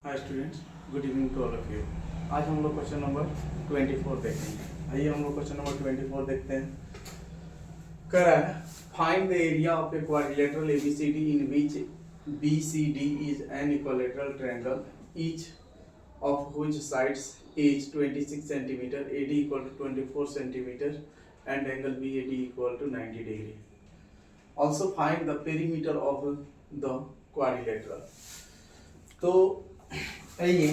Hi students, good evening to all of you. आज हम लोग क्वेश्चन नंबर 24 देखेंगे। आइए हम लोग क्वेश्चन नंबर 24 देखते हैं। कह रहा है find the area of a quadrilateral ABCD in which BCD is an equilateral triangle each of which sides is 26 centimeter, AD equal to 24 centimeter and angle BAD equal to 90 degree. Also find the perimeter of the quadrilateral. तो आइए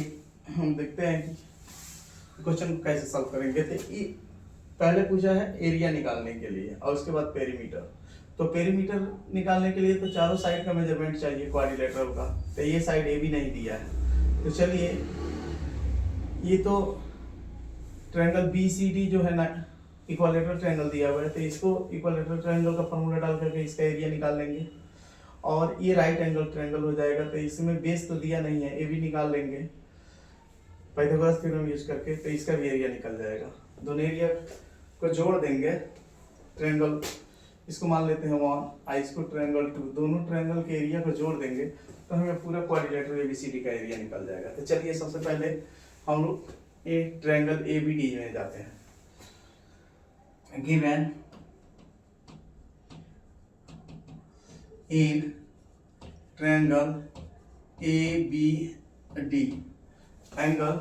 हम देखते हैं कि question को कैसे solve करेंगे। तो ये पहले पूछा है एरिया निकालने के लिए और उसके बाद पेरीमीटर। तो पेरीमीटर निकालने के लिए तो चारों साइड का मेजरमेंट चाहिए क्वाड्रिलेटरल का। तो ये साइड ए भी नहीं दिया है, तो चलिए ये तो ट्रायंगल बीसीडी जो है ना इक्विलेटरल ट्रायंगल दिया हुआ है, तो इसको इक्विलेटरल ट्रायंगल का फॉर्मूला डाल करके इसका एरिया निकाल लेंगे। और ये राइट एंगल ट्रायंगल हो जाएगा, तो इसमें बेस तो दिया नहीं है, ए भी निकाल लेंगे पाइथागोरस थ्योरम यूज करके, तो इसका भी एरिया निकल जाएगा। दोनों एरिया को जोड़ देंगे। ट्रायंगल इसको मान लेते हैं 1 और इसको ट्रायंगल 2, दोनों ट्रायंगल के एरिया को जोड़ देंगे तो हमें पूरा क्वाड्रिलेटरल एबीसीडी का एरिया निकल जाएगा। तो चलिए सबसे पहले हम लोग ए ट्रायंगल एबीडी में जाते हैं। Given in triangle ABD angle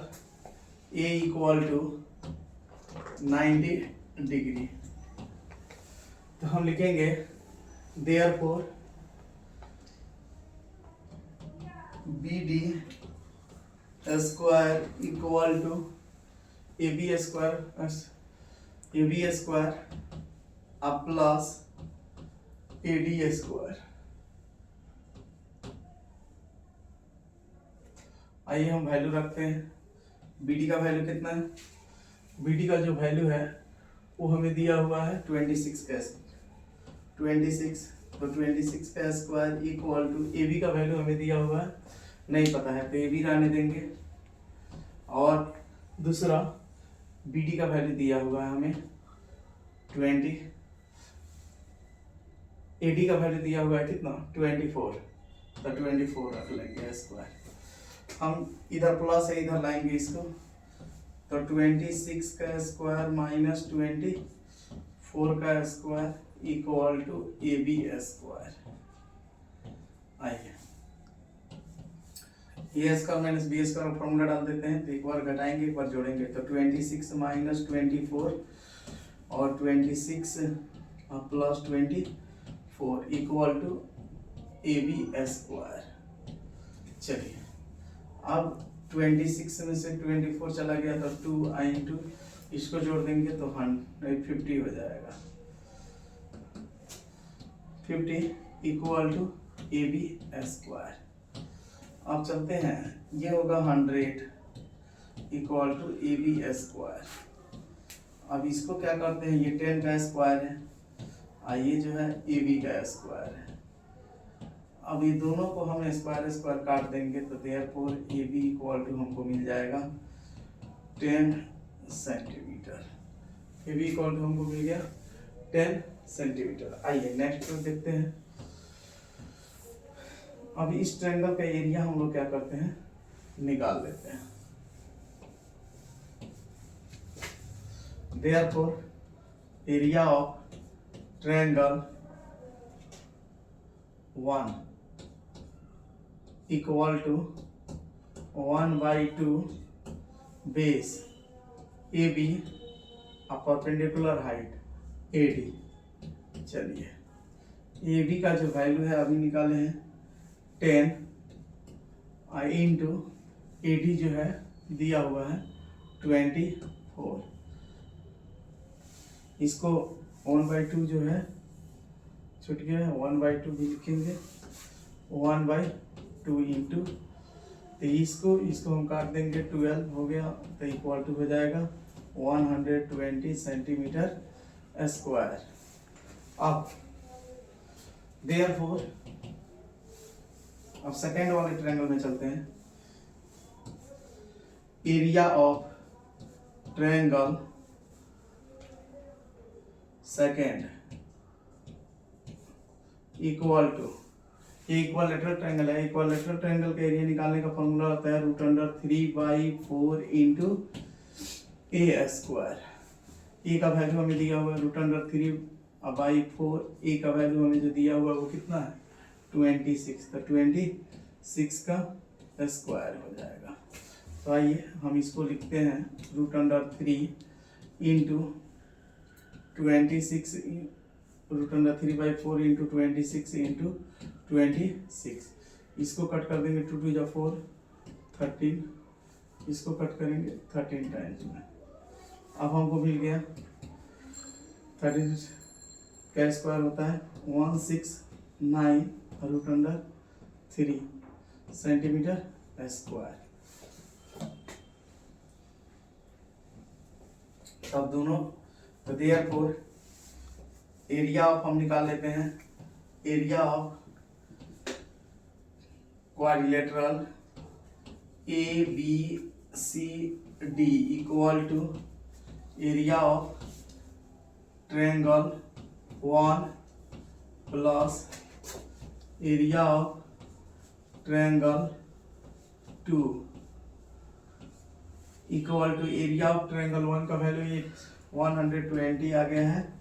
A equal to 90 degree. तो हम लिखेंगे therefore BD square equal to A B square plus A D square. आइए हम वैल्यू रखते हैं। बीडी का वैल्यू कितना है? बीडी का जो वैल्यू है वो हमें दिया हुआ है 26 का 26, तो 26 का square equal to A B का वैल्यू हमें दिया हुआ है नहीं पता है, तो ए बी रहने देंगे। और दूसरा बीडी का वैल्यू दिया हुआ है हमें 20, एडी का वैल्यू दिया हुआ है कितना 24, तो 24 रख लेंगे स्क्वायर। हम इधर प्लस है इधर लाएंगे इसको, तो 26 का स्क्वायर माइनस 24 का square equal to A B square. आइए A square minus B square formula डाल देते हैं। तो एक बार घटाएंगे एक बार जोड़ेंगे, तो 26 माइनस 24 और 26 plus 24 equal to A B square. चलिए अब 26 में से 24 चला गया तो 2 इंटू इसको जोड़ देंगे तो 50 हो जाएगा। 50 equal to A B square. अब चलते हैं, ये होगा 100 equal to A B square. अब इसको क्या करते हैं, ये 10 का स्क्वायर है और ये जो है ए बी का स्क्वायर है। अब ये दोनों को हम स्क्वायर स्क्वायर काट देंगे, तो therefore A B equal to हमको मिल जाएगा 10 centimetre. A B equal to हमको मिल गया 10 सेंटीमीटर। आइए नेक्स्ट को देखते हैं। अब इस ट्रायंगल का एरिया हम लोग क्या करते हैं, निकाल लेते हैं। Therefore area of triangle 1 equal to 1/2 base A B perpendicular height A D. चलिए ए बी का जो वैल्यू है अभी निकाले हैं 10 इंटू ए डी जो है दिया हुआ है 24। इसको 1/2 जो है छूट गया है, 1/2 भी लिखेंगे 1/2 इंटू, तो इसको हम काट देंगे 12 हो गया, तो इक्वल टू हो जाएगा 120 सेंटीमीटर स्क्वायर। अब देयरफॉर अब सेकेंड वाले ट्रायंगल में चलते हैं। Area of triangle second equal to ये इक्वालेटरल ट्रायंगल है। इक्वालेटरल ट्रायंगल का एरिया निकालने का फॉर्मूला होता है √3/4 इंटू ए स्क्वायर। ए का वैल्यू हमें दिया हुआ है √3/4। ए का वैल्यू हमें जो दिया हुआ है वो कितना है 26। तो 26 का स्क्वायर हो जाएगा। तो आइए हम इसको लिखते हैं √3 इंटू 26, √3/4 इंटू 26 इंटू 26। इसको कट कर देंगे 2 2 4 13, इसको कट करेंगे 13 टाइम्स में। अब हमको मिल गया 13 का स्क्वायर होता है 169√3 सेंटीमीटर स्क्वायर। अब दोनों तो देयरफॉर एरिया ऑफ हम निकाल लेते हैं। Area of quadrilateral ABCD equal to area of triangle 1 plus area of triangle 2 equal to area of triangle 1 का वैल्यू ये 120 आ गया है,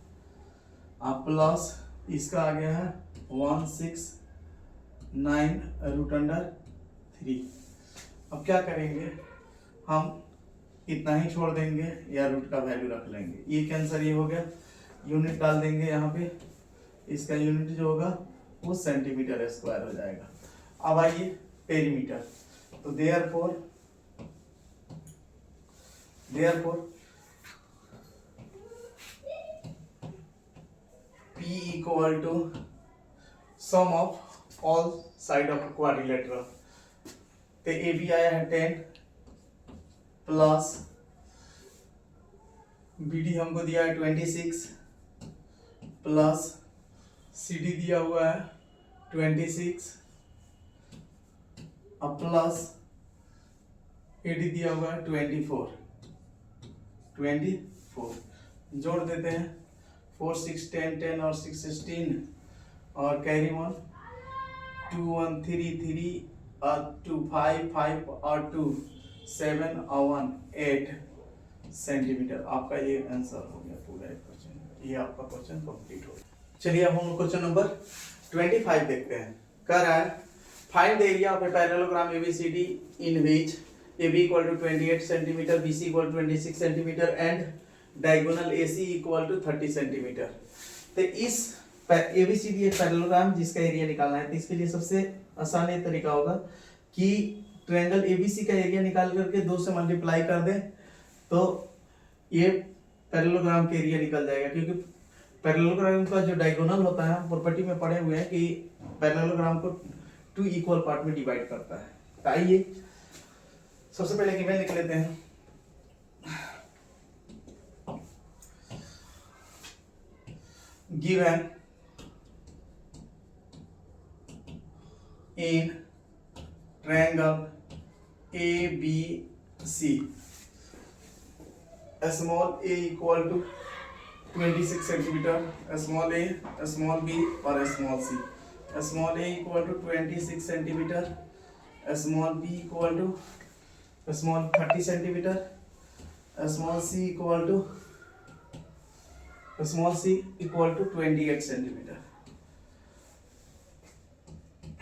आप प्लस इसका आ गया है 169√3। अब क्या करेंगे, हम इतना ही छोड़ देंगे या रूट का वैल्यू रख लेंगे। ये कैंसर ये हो गया, यूनिट डाल देंगे यहाँ पे, इसका यूनिट जो होगा वो सेंटीमीटर स्क्वायर हो जाएगा। अब आइए पेरीमीटर। तो therefore P equal to sum of all side of quadrilateral. तो ए बी आया है 10 प्लस बी डी हमको दिया है 26 प्लस सी डी दिया हुआ है 26 अब प्लस ए डी दिया हुआ है 24 जोड़ देते हैं 4 6 10 10 और 6 16 और कैरी 1 2 1 3 3 और 2 5 5 और 2 7 और 1 8 सेंटीमीटर। आपका ये आंसर हो गया पूरा एक क्वेश्चन। ये आपका क्वेश्चन कंप्लीट हो गया। चलिए अब हम क्वेश्चन नंबर 25 देखते हैं। कह रहा है find the area of a parallelogram ABCD in which AB equal to 28 centimetre, BC equal to 26 centimetre and diagonal AC equal to 30 centimetre. तो इस ABCD एक पैरेललोग्राम जिसका एरिया निकालना है, तो इसके लिए सबसे आसान ये तरीका होगा कि ट्रायंगल ABC का एरिया निकाल करके 2 से मल्टीप्लाई कर दें तो ये पैरेललोग्राम का एरिया निकल जाएगा। क्योंकि पैरेललोग्राम का जो डायगोनल होता है, प्रॉपर्टी में पढ़े हुए हैं कि पैरेललोग्राम को 2 इक्वल पार्ट में डिवाइड करता है। तो आइए सबसे पहले गिवन लिख लेते हैं। Given in triangle ABC small a equal to 26 centimetre, small a, small b और small c। Small a equal to 26 centimetre, small b equal to small 30 centimetre, small c equal to 28 centimetre.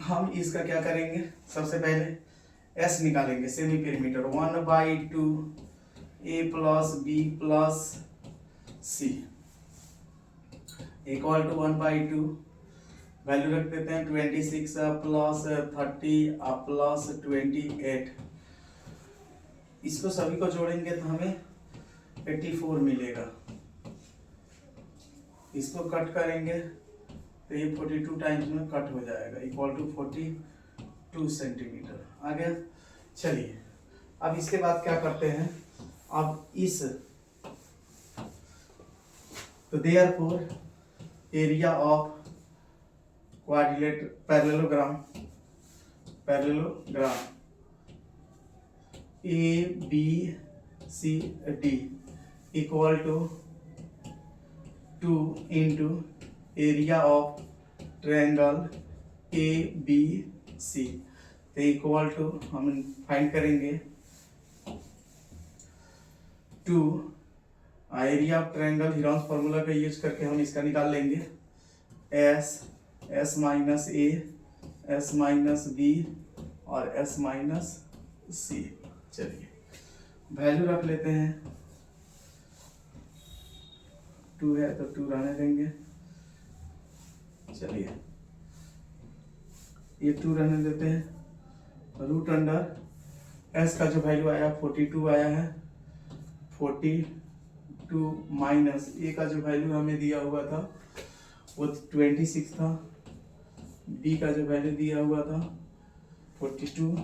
हम इसका क्या करेंगे, सबसे पहले s निकालेंगे, semi perimeter 1/2 a plus b plus c equal to 1/2 value रख देते हैं 26 प्लस 30 प्लस 28। इसको सभी को जोड़ेंगे तो हमें 84 मिलेगा। इसको कट करेंगे तो ये 42 टाइम्स में कट हो जाएगा, इक्वल टू 42 सेंटीमीटर आ गया। चलिए अब इसके बाद क्या करते हैं, अब इस तो therefore area of quadrilateral parallelogram ABCD equal to 2 into area of triangle ABC तो इक्वल टू हम फाइंड करेंगे to area of triangle Heron's formula का यूज करके हम इसका निकाल लेंगे S minus A S minus B और एस माइनस सी। चलिए वैल्यू रख लेते हैं, 2 है तो 2 रहने देंगे। चलिए ये 2 रहने देते हैं। रूट अंडर एस का जो वैल्यू आया 42 आया है, 42 माइनस ए का जो वैल्यू हमें दिया हुआ था वो 26 था, बी का जो वैल्यू दिया हुआ था 42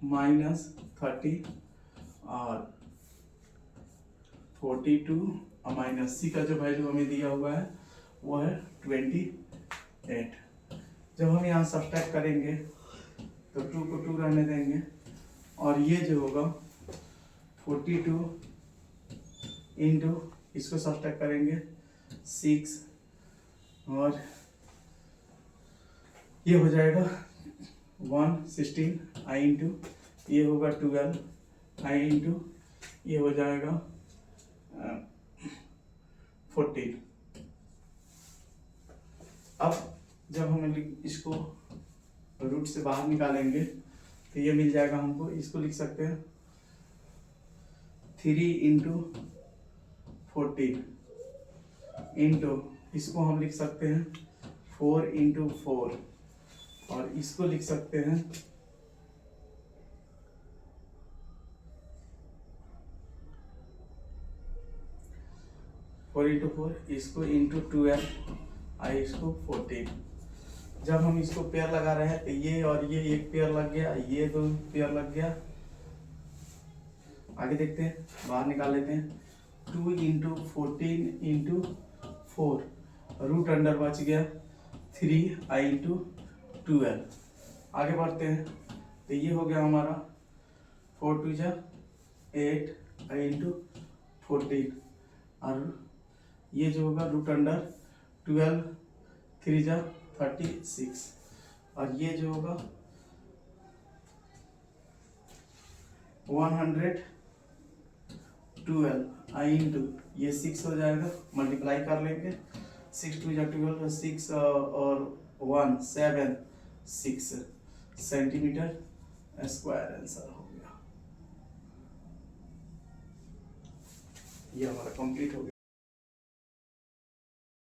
माइनस 30 और 42 और माइनस सी का जो वैल्यू हमें दिया हुआ है वो है 28। जब हम यहाँ सब्ट्रैक्ट करेंगे तो 2 को 2 रहने देंगे और ये जो होगा 42 इंटू इसको सब्ट्रैक्ट करेंगे 6 और ये हो जाएगा 116 आई इंटू ये होगा 12 आई इंटू ये हो जाएगा 14। अब जब हम इसको रूट से बाहर निकालेंगे तो ये मिल जाएगा हमको, इसको लिख सकते हैं 3 इंटू 14 इंटू इसको हम लिख सकते हैं 4 इंटू 4 और इसको लिख सकते हैं 4 इंटू 4 इसको इंटू 12 आई इसको 14। जब हम इसको पेयर लगा रहे हैं तो ये और ये एक पेयर लग गया, ये 2 पेयर लग गया। आगे देखते हैं, बाहर निकाल लेते हैं 2 इंटू 14 इंटू 4 रूट अंडर बच गया 3 आई इंटू 12। आगे बढ़ते हैं तो ये हो गया हमारा 4 2 जा 8 आई इंटू 14 और ये जो होगा रूट अंडर 12 3 जा 36 और ये जो होगा 112 आई इंटू ये 6 हो जाएगा, मल्टीप्लाई कर लेंगे 6 2 जा 12 6 और 1 7 6 सेंटीमीटर स्क्वायर आंसर हो गया। ये हमारा कंप्लीट हो गया।